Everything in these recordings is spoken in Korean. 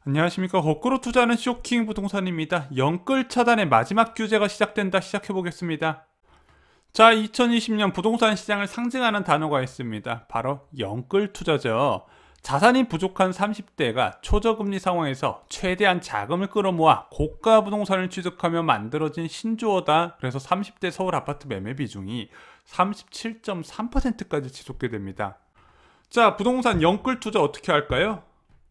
안녕하십니까. 거꾸로 투자는 쇼킹 부동산입니다. 영끌 차단의 마지막 규제가 시작된다. 시작해보겠습니다. 자, 2020년 부동산 시장을 상징하는 단어가 있습니다. 바로 영끌 투자죠. 자산이 부족한 30대가 초저금리 상황에서 최대한 자금을 끌어모아 고가 부동산을 취득하며 만들어진 신조어다. 그래서 30대 서울 아파트 매매 비중이 37.3%까지 지속되게 됩니다. 자, 부동산 영끌 투자 어떻게 할까요?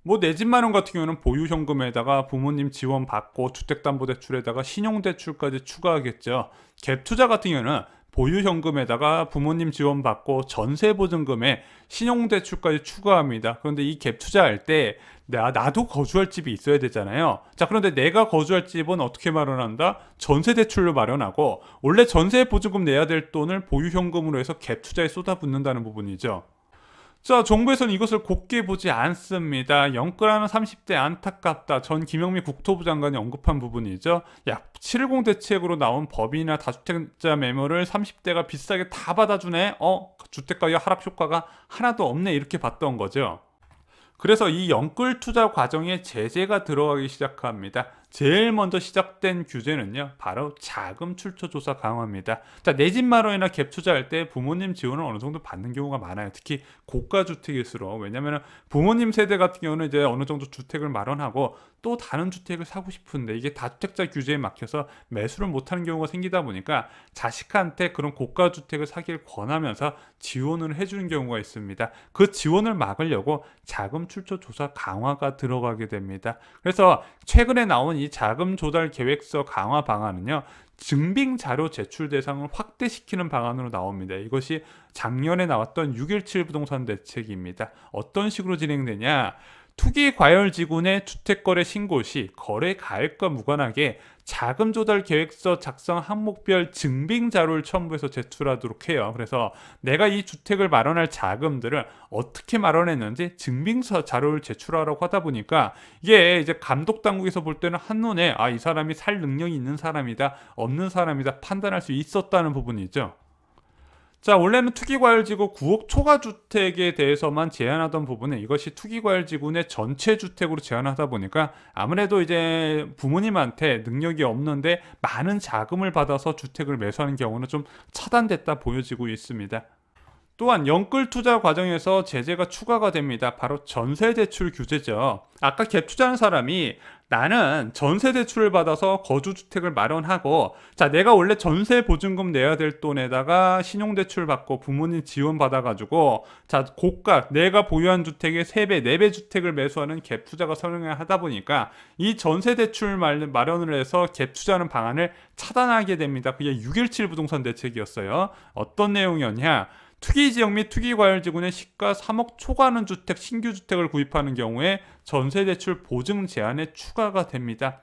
뭐 내 집 마련 같은 경우는 보유현금에다가 부모님 지원 받고 주택담보대출에다가 신용대출까지 추가하겠죠. 갭투자 같은 경우는 보유현금에다가 부모님 지원 받고 전세보증금에 신용대출까지 추가합니다. 그런데 이 갭투자할 때 나도 거주할 집이 있어야 되잖아요. 자, 그런데 내가 거주할 집은 어떻게 마련한다? 전세대출로 마련하고 원래 전세보증금 내야 될 돈을 보유현금으로 해서 갭투자에 쏟아붓는다는 부분이죠. 자, 정부에서는 이것을 곱게 보지 않습니다. 영끌하는 30대 안타깝다. 전 김영미 국토부 장관이 언급한 부분이죠. 약 710 대책으로 나온 법인이나 다주택자 매물을 30대가 비싸게 다 받아주네. 주택가격 하락 효과가 하나도 없네. 이렇게 봤던 거죠. 그래서 이 영끌 투자 과정에 제재가 들어가기 시작합니다. 제일 먼저 시작된 규제는요, 바로 자금 출처 조사 강화입니다. 자, 내 집 마련이나 갭 투자할 때 부모님 지원을 어느 정도 받는 경우가 많아요. 특히 고가 주택일수록. 왜냐면 부모님 세대 같은 경우는 이제 어느 정도 주택을 마련하고 또 다른 주택을 사고 싶은데 이게 다주택자 규제에 막혀서 매수를 못하는 경우가 생기다 보니까 자식한테 그런 고가 주택을 사기를 권하면서 지원을 해주는 경우가 있습니다. 그 지원을 막으려고 자금 출처 조사 강화가 들어가게 됩니다. 그래서 최근에 나온 이 자금 조달 계획서 강화 방안은요, 증빙 자료 제출 대상을 확대시키는 방안으로 나옵니다. 이것이 작년에 나왔던 6.17 부동산 대책입니다. 어떤 식으로 진행되냐? 투기 과열 지구내 주택거래 신고 시 거래 가액과 무관하게 자금 조달 계획서 작성 항목별 증빙 자료를 첨부해서 제출하도록 해요. 그래서 내가 이 주택을 마련할 자금들을 어떻게 마련했는지 증빙서 자료를 제출하라고 하다 보니까 이게 이제 감독 당국에서 볼 때는 한눈에 이 사람이 살 능력이 있는 사람이다, 없는 사람이다 판단할 수 있었다는 부분이죠. 자, 원래는 투기과열지구 9억 초과주택에 대해서만 제한하던 부분에 이것이 투기과열지구 내 전체 주택으로 제한하다 보니까 아무래도 이제 부모님한테 능력이 없는데 많은 자금을 받아서 주택을 매수하는 경우는 좀 차단됐다 보여지고 있습니다. 또한 영끌 투자 과정에서 제재가 추가가 됩니다. 바로 전세대출 규제죠. 아까 갭 투자하는 사람이 나는 전세대출을 받아서 거주주택을 마련하고, 자, 내가 원래 전세보증금 내야 될 돈에다가 신용대출 받고 부모님 지원 받아가지고, 자, 고가 내가 보유한 주택의 3배, 4배 주택을 매수하는 갭 투자가 성행하다 보니까 이 전세대출 마련을 해서 갭 투자하는 방안을 차단하게 됩니다. 그게 6.17 부동산 대책이었어요. 어떤 내용이었냐? 투기지역 및 투기과열지구내 시가 3억 초과하는 주택, 신규 주택을 구입하는 경우에 전세대출 보증 제한에 추가가 됩니다.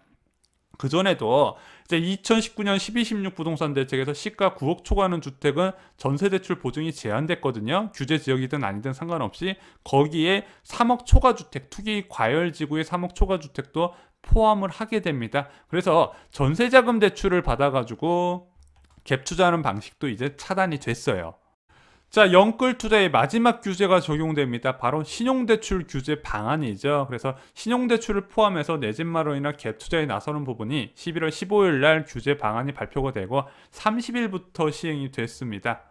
그전에도 이제 2019년 12.16 부동산 대책에서 시가 9억 초과하는 주택은 전세대출 보증이 제한됐거든요. 규제 지역이든 아니든 상관없이 거기에 3억 초과 주택, 투기 과열지구의 3억 초과 주택도 포함을 하게 됩니다. 그래서 전세자금 대출을 받아가지고 갭 투자하는 방식도 이제 차단이 됐어요. 자, 영끌 투자의 마지막 규제가 적용됩니다. 바로 신용대출 규제 방안이죠. 그래서 신용대출을 포함해서 내 집 마련이나 갭 투자에 나서는 부분이 11월 15일 날 규제 방안이 발표가 되고 30일부터 시행이 됐습니다.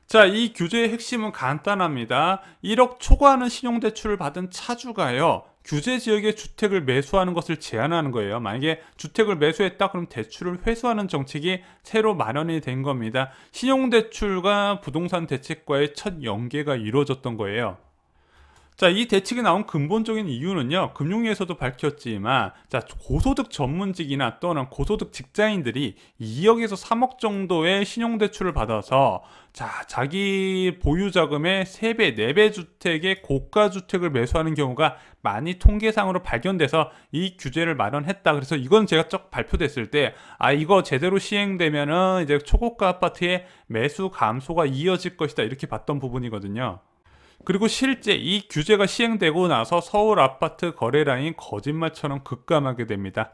자, 이 규제의 핵심은 간단합니다. 1억 초과하는 신용대출을 받은 차주가요, 규제 지역의 주택을 매수하는 것을 제한하는 거예요. 만약에 주택을 매수했다 그럼 대출을 회수하는 정책이 새로 마련이 된 겁니다. 신용대출과 부동산 대책과의 첫 연계가 이루어졌던 거예요. 자, 이 대책이 나온 근본적인 이유는요, 금융위에서도 밝혔지만, 자, 고소득 전문직이나 또는 고소득 직장인들이 2억에서 3억 정도의 신용대출을 받아서, 자, 자기 보유자금의 3배, 4배 주택의 고가주택을 매수하는 경우가 많이 통계상으로 발견돼서 이 규제를 마련했다. 그래서 이건 제가 쭉 발표됐을 때, 이거 제대로 시행되면은 이제 초고가 아파트의 매수 감소가 이어질 것이다. 이렇게 봤던 부분이거든요. 그리고 실제 이 규제가 시행되고 나서 서울 아파트 거래량이 거짓말처럼 급감하게 됩니다.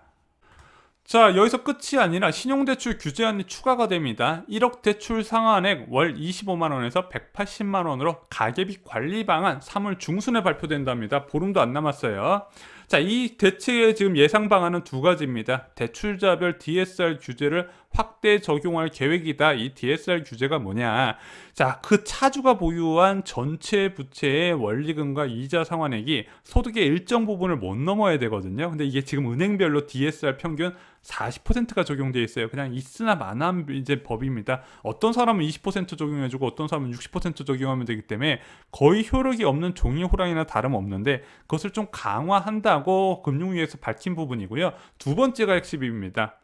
자, 여기서 끝이 아니라 신용대출 규제안이 추가가 됩니다. 1억 대출 상한액 월 25만원에서 180만원으로 가계비 관리 방안 3월 중순에 발표된답니다. 보름도 안 남았어요. 자, 이 대책의 지금 예상 방안은 두 가지입니다. 대출자별 DSR 규제를 확대 적용할 계획이다. 이 DSR 규제가 뭐냐? 자, 그 차주가 보유한 전체 부채의 원리금과 이자 상환액이 소득의 일정 부분을 못 넘어야 되거든요. 근데 이게 지금 은행별로 DSR 평균 40%가 적용되어 있어요. 그냥 있으나 마나한 이제 법입니다. 어떤 사람은 20% 적용해주고 어떤 사람은 60% 적용하면 되기 때문에 거의 효력이 없는 종이 호랑이나 다름없는데 그것을 좀 강화한다고 금융위에서 밝힌 부분이고요. 두 번째가 핵심입니다.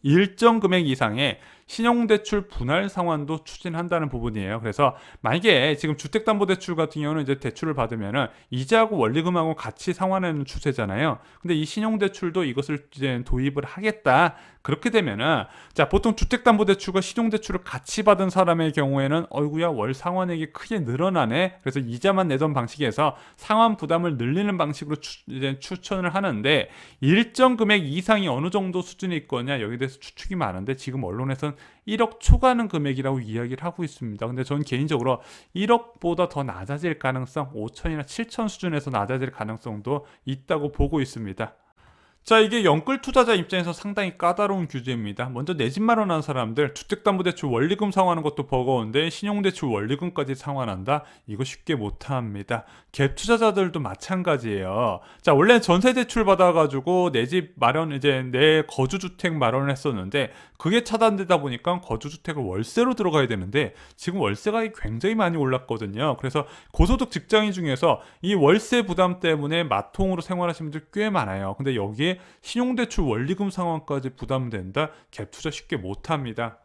일정 금액 이상의 신용대출 분할 상환도 추진한다는 부분이에요. 그래서 만약에 지금 주택담보대출 같은 경우는 이제 대출을 받으면은 이자하고 원리금하고 같이 상환하는 추세잖아요. 근데 이 신용대출도 이것을 이제 도입을 하겠다. 그렇게 되면은 자, 보통 주택담보대출과 신용대출을 같이 받은 사람의 경우에는 어이구야 월 상환액이 크게 늘어나네. 그래서 이자만 내던 방식에서 상환 부담을 늘리는 방식으로 이제 추천을 하는데 일정 금액 이상이 어느 정도 수준이 있거냐 여기에 대해서 추측이 많은데 지금 언론에서는 1억 초과하는 금액이라고 이야기를 하고 있습니다. 근데 저는 개인적으로 1억보다 더 낮아질 가능성 5천이나 7천 수준에서 낮아질 가능성도 있다고 보고 있습니다. 자, 이게 영끌 투자자 입장에서 상당히 까다로운 규제입니다. 먼저 내 집 마련한 사람들 주택담보대출 원리금 상환하는 것도 버거운데 신용대출 원리금까지 상환한다? 이거 쉽게 못합니다. 갭 투자자들도 마찬가지예요. 자, 원래 전세대출 받아가지고 내 집 마련 이제 내 거주주택 마련을 했었는데 그게 차단되다 보니까 거주주택을 월세로 들어가야 되는데 지금 월세가 굉장히 많이 올랐거든요. 그래서 고소득 직장인 중에서 이 월세 부담 때문에 마통으로 생활하시는 분들 꽤 많아요. 근데 여기에 신용대출 원리금 상환까지 부담된다? 갭 투자 쉽게 못합니다.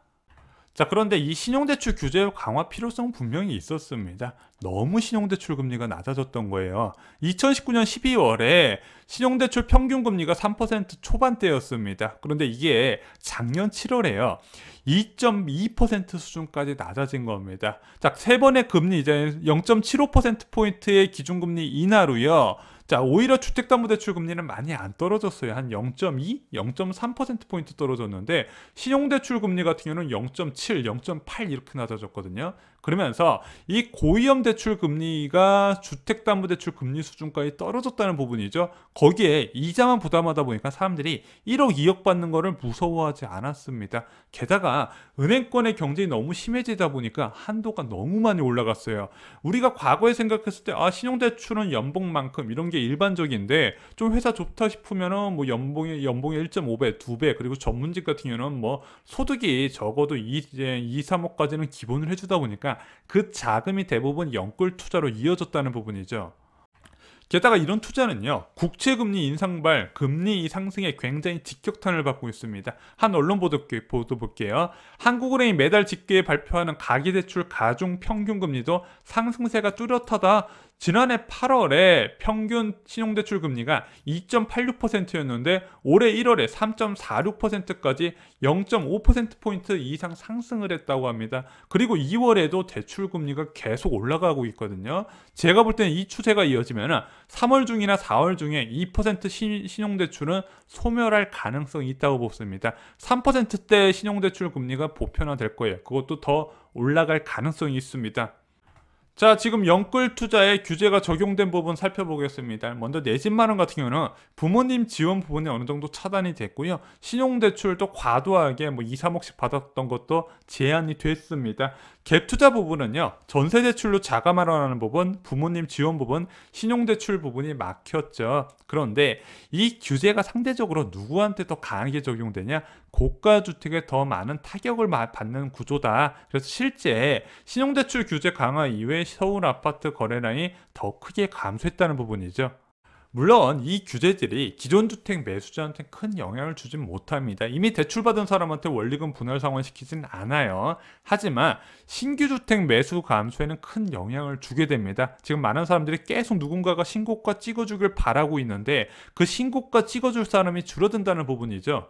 자, 그런데 이 신용대출 규제 강화 필요성 분명히 있었습니다. 너무 신용대출 금리가 낮아졌던 거예요. 2019년 12월에 신용대출 평균 금리가 3% 초반대였습니다. 그런데 이게 작년 7월에요. 2.2% 수준까지 낮아진 겁니다. 자, 세 번의 금리 이제 0.75%포인트의 기준금리 인하로요. 자, 오히려 주택담보대출 금리는 많이 안 떨어졌어요. 한 0.2, 0.3%포인트 떨어졌는데 신용대출 금리 같은 경우는 0.7, 0.8 이렇게 낮아졌거든요. 그러면서 이 고위험 대출 금리가 주택담보대출 금리 수준까지 떨어졌다는 부분이죠. 거기에 이자만 부담하다 보니까 사람들이 1억, 2억 받는 거를 무서워하지 않았습니다. 게다가 은행권의 경쟁이 너무 심해지다 보니까 한도가 너무 많이 올라갔어요. 우리가 과거에 생각했을 때 신용대출은 연봉만큼 이런 게 일반적인데 좀 회사 좋다 싶으면은 뭐 연봉의 1.5배, 2배 그리고 전문직 같은 경우는 뭐 소득이 적어도 2, 3억까지는 기본을 해주다 보니까 그 자금이 대부분 영끌 투자로 이어졌다는 부분이죠. 게다가 이런 투자는요, 국채금리 인상발, 금리 상승에 굉장히 직격탄을 받고 있습니다. 한 언론 보도 볼게요. 한국은행이 매달 집계에 발표하는 가계대출 가중 평균금리도 상승세가 뚜렷하다. 지난해 8월에 평균 신용대출 금리가 2.86%였는데 올해 1월에 3.46%까지 0.5%포인트 이상 상승을 했다고 합니다. 그리고 2월에도 대출 금리가 계속 올라가고 있거든요. 제가 볼 때는 이 추세가 이어지면 3월 중이나 4월 중에 2% 신용대출은 소멸할 가능성이 있다고 보습니다. 3%대 신용대출 금리가 보편화될 거예요. 그것도 더 올라갈 가능성이 있습니다. 자, 지금 영끌 투자에 규제가 적용된 부분 살펴보겠습니다. 먼저 내 집 마련 같은 경우는 부모님 지원 부분이 어느 정도 차단이 됐고요. 신용대출도 과도하게 뭐 2, 3억씩 받았던 것도 제한이 됐습니다. 갭 투자 부분은요, 전세대출로 자가 마련하는 부분, 부모님 지원 부분, 신용대출 부분이 막혔죠. 그런데 이 규제가 상대적으로 누구한테 더 강하게 적용되냐? 고가주택에 더 많은 타격을 받는 구조다. 그래서 실제 신용대출 규제 강화 이후에 서울 아파트 거래량이 더 크게 감소했다는 부분이죠. 물론 이 규제들이 기존 주택 매수자한테 큰 영향을 주진 못합니다. 이미 대출받은 사람한테 원리금 분할 상환시키진 않아요. 하지만 신규 주택 매수 감소에는 큰 영향을 주게 됩니다. 지금 많은 사람들이 계속 누군가가 신고가 찍어주길 바라고 있는데 그 신고가 찍어줄 사람이 줄어든다는 부분이죠.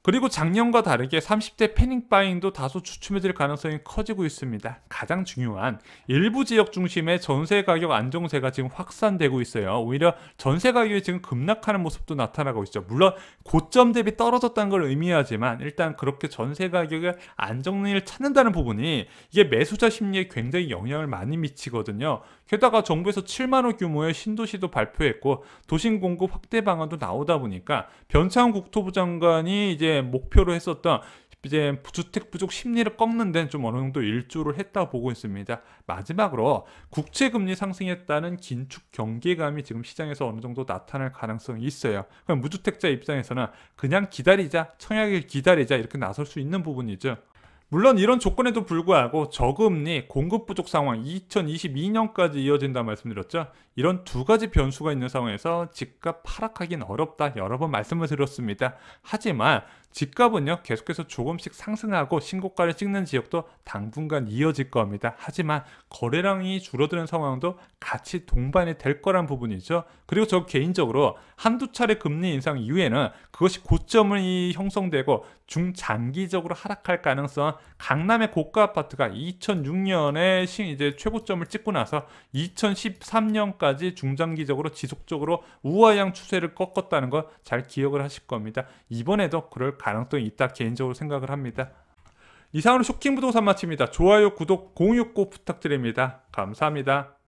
그리고 작년과 다르게 30대 패닉 바잉도 다소 주춤해질 가능성이 커지고 있습니다. 가장 중요한 일부 지역 중심의 전세 가격 안정세가 지금 확산되고 있어요. 오히려 전세 가격이 지금 급락하는 모습도 나타나고 있죠. 물론 고점 대비 떨어졌다는 걸 의미하지만 일단 그렇게 전세 가격의 안정을 찾는다는 부분이 이게 매수자 심리에 굉장히 영향을 많이 미치거든요. 게다가 정부에서 7만 호 규모의 신도시도 발표했고 도심 공급 확대 방안도 나오다 보니까 변창훈 국토부 장관이 이제 목표로 했었던 이제 주택 부족 심리를 꺾는 데는 좀 어느 정도 일조를 했다 보고 있습니다. 마지막으로 국채 금리 상승에 따른 긴축 경계감이 지금 시장에서 어느 정도 나타날 가능성이 있어요. 그럼 무주택자 입장에서는 그냥 기다리자, 청약을 기다리자 이렇게 나설 수 있는 부분이죠. 물론 이런 조건에도 불구하고 저금리, 공급 부족 상황 2022년까지 이어진다 말씀드렸죠. 이런 두 가지 변수가 있는 상황에서 집값 하락하기는 어렵다 여러 번 말씀을 드렸습니다. 하지만 집값은요 계속해서 조금씩 상승하고 신고가를 찍는 지역도 당분간 이어질 겁니다. 하지만 거래량이 줄어드는 상황도 같이 동반이 될 거란 부분이죠. 그리고 저 개인적으로 한두 차례 금리 인상 이후에는 그것이 고점이 형성되고 중장기적으로 하락할 가능성. 강남의 고가 아파트가 2006년에 이제 최고점을 찍고 나서 2013년까지 중장기적으로 지속적으로 우하향 추세를 꺾었다는 거 잘 기억을 하실 겁니다. 이번에도 그럴 가능성이 있다 개인적으로 생각을 합니다. 이상으로 쇼킹 부동산 마칩니다. 좋아요, 구독, 공유 꼭 부탁드립니다. 감사합니다.